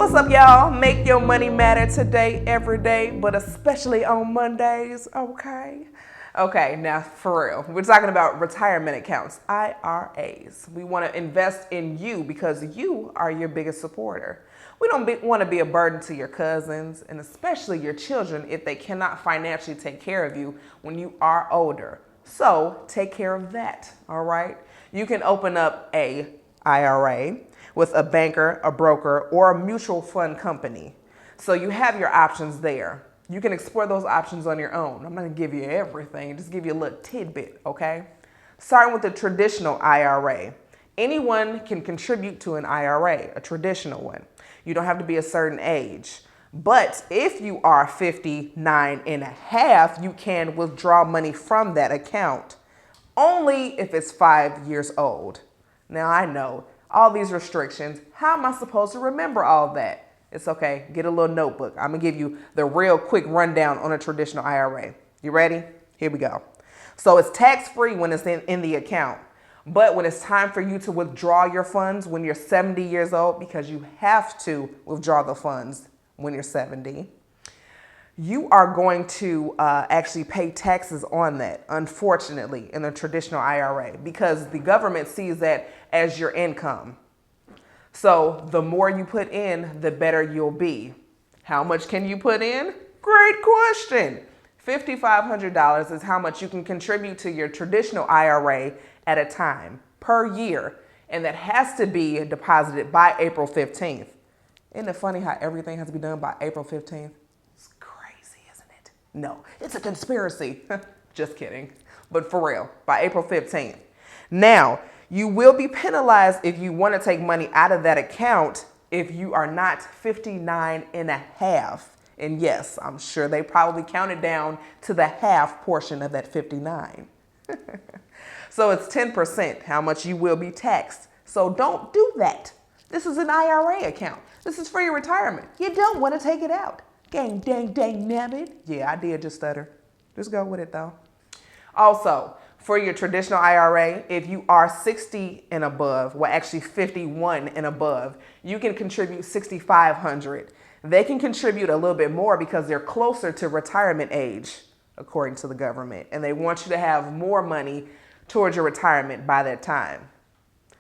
What's up, y'all? Make your money matter today, every day, but especially on Mondays, okay? Okay, now for real, we're talking about retirement accounts, IRAs. We want to invest in you because you are your biggest supporter. We don't want to be a burden to your cousins and especially your children if they cannot financially take care of you when you are older. So take care of that, all right? You can open up a IRA with a banker, a broker, or a mutual fund company. So you have your options there. You can explore those options on your own. I'm not gonna give you everything, just give you a little tidbit, okay? Starting with the traditional IRA. Anyone can contribute to an IRA, a traditional one. You don't have to be a certain age. But if you are 59 and a half, you can withdraw money from that account, only if it's 5 years old. Now I know, all these restrictions, how am I supposed to remember all that? It's okay, get a little notebook. I'm gonna give you the real quick rundown on a traditional IRA. You ready? Here we go. So it's tax-free when it's in the account, but when it's time for you to withdraw your funds when you're 70 years old, because you have to withdraw the funds when you're 70, you are going to actually pay taxes on that, unfortunately, in the traditional IRA, because the government sees that as your income. So the more you put in, the better you'll be. How much can you put in? Great question. $5,500 is how much you can contribute to your traditional IRA at a time per year. And that has to be deposited by April 15th. Isn't it funny how everything has to be done by April 15th? No, it's a conspiracy. Just kidding. But for real, by April 15th. Now, you will be penalized if you want to take money out of that account if you are not 59 and a half. And yes, I'm sure they probably counted down to the half portion of that 59. So it's 10% how much you will be taxed. So don't do that. This is an IRA account. This is for your retirement. You don't want to take it out. Gang, dang, dang, nabbit. Yeah, I did just stutter. Just go with it though. Also, for your traditional IRA, if you are 60 and above, well actually 51 and above, you can contribute $6,500. They can contribute a little bit more because they're closer to retirement age, according to the government, and they want you to have more money towards your retirement by that time.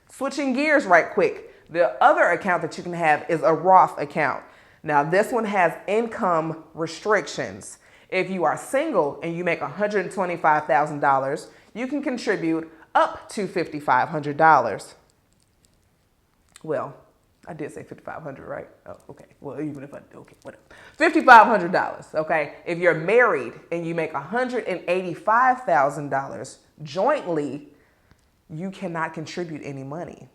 Switching gears right quick, the other account that you can have is a Roth account. Now, this one has income restrictions. If you are single and you make $125,000, you can contribute up to $5,500. Well, I did say $5,500, right? Oh, okay. Well, even if I, okay, whatever. $5,500, okay? If you're married and you make $185,000 jointly, you cannot contribute any money.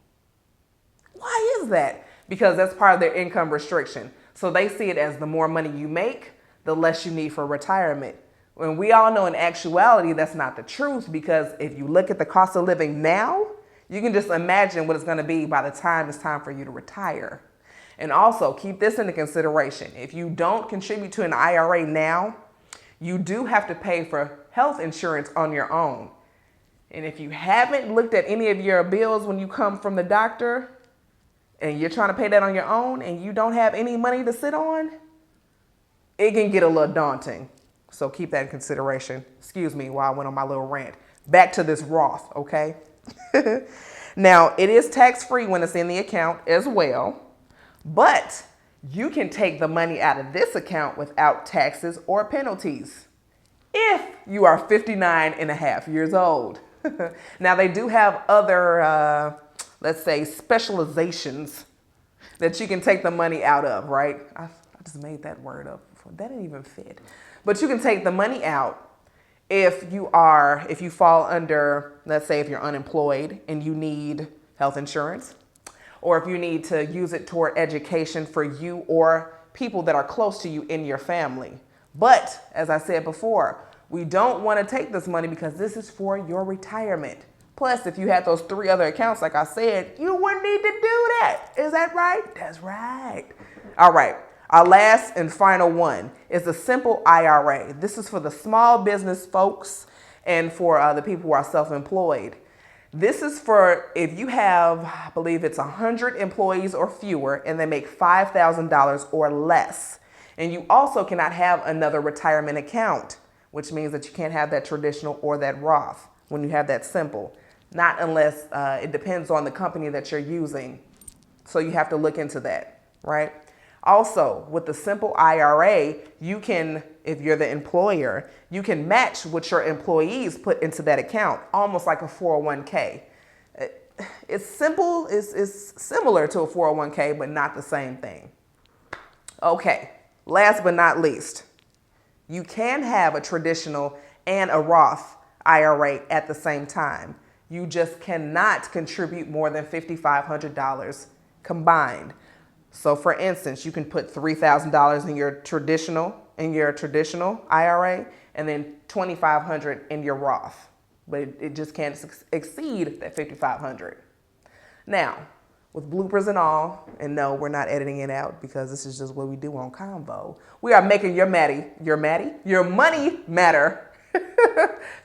Why is that? Because that's part of their income restriction. So they see it as the more money you make, the less you need for retirement. And we all know in actuality, that's not the truth, because if you look at the cost of living now, you can just imagine what it's going to be by the time it's time for you to retire. And also keep this into consideration. If you don't contribute to an IRA now, you do have to pay for health insurance on your own. And if you haven't looked at any of your bills when you come from the doctor, and you're trying to pay that on your own and you don't have any money to sit on, it can get a little daunting. So keep that in consideration. Excuse me while I went on my little rant. Back to this Roth, okay? Now, it is tax-free when it's in the account as well, but you can take the money out of this account without taxes or penalties if you are 59 and a half years old. Now, they do have other let's say specializations that you can take the money out of, right? I just made that word up. That didn't even fit. But you can take the money out if you fall under, let's say if you're unemployed and you need health insurance, or if you need to use it toward education for you or people that are close to you in your family. But as I said before, we don't want to take this money because this is for your retirement. Plus, if you had those 3 other accounts, like I said, you wouldn't need to do that. Is that right? That's right. All right. Our last and final one is a simple IRA. This is for the small business folks and for the people who are self-employed. This is for if you have, I believe it's 100 employees or fewer and they make $5,000 or less. And you also cannot have another retirement account, which means that you can't have that traditional or that Roth when you have that simple. Not unless it depends on the company that you're using. So you have to look into that, right? Also, with the simple IRA, you can, if you're the employer, you can match what your employees put into that account, almost like a 401k. It's simple, it's similar to a 401k, but not the same thing. Okay, last but not least, you can have a traditional and a Roth IRA at the same time. You just cannot contribute more than $5,500 combined. So for instance, you can put $3,000 in your traditional IRA and then $2,500 in your Roth, but it just can't exceed that $5,500. Now, with bloopers and all, and no, we're not editing it out because this is just what we do on C.O.N.V.O. We are making your money matter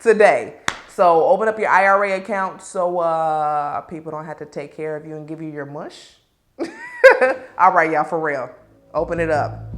today. So open up your IRA account so people don't have to take care of you and give you your mush. All right, y'all, for real. Open it up.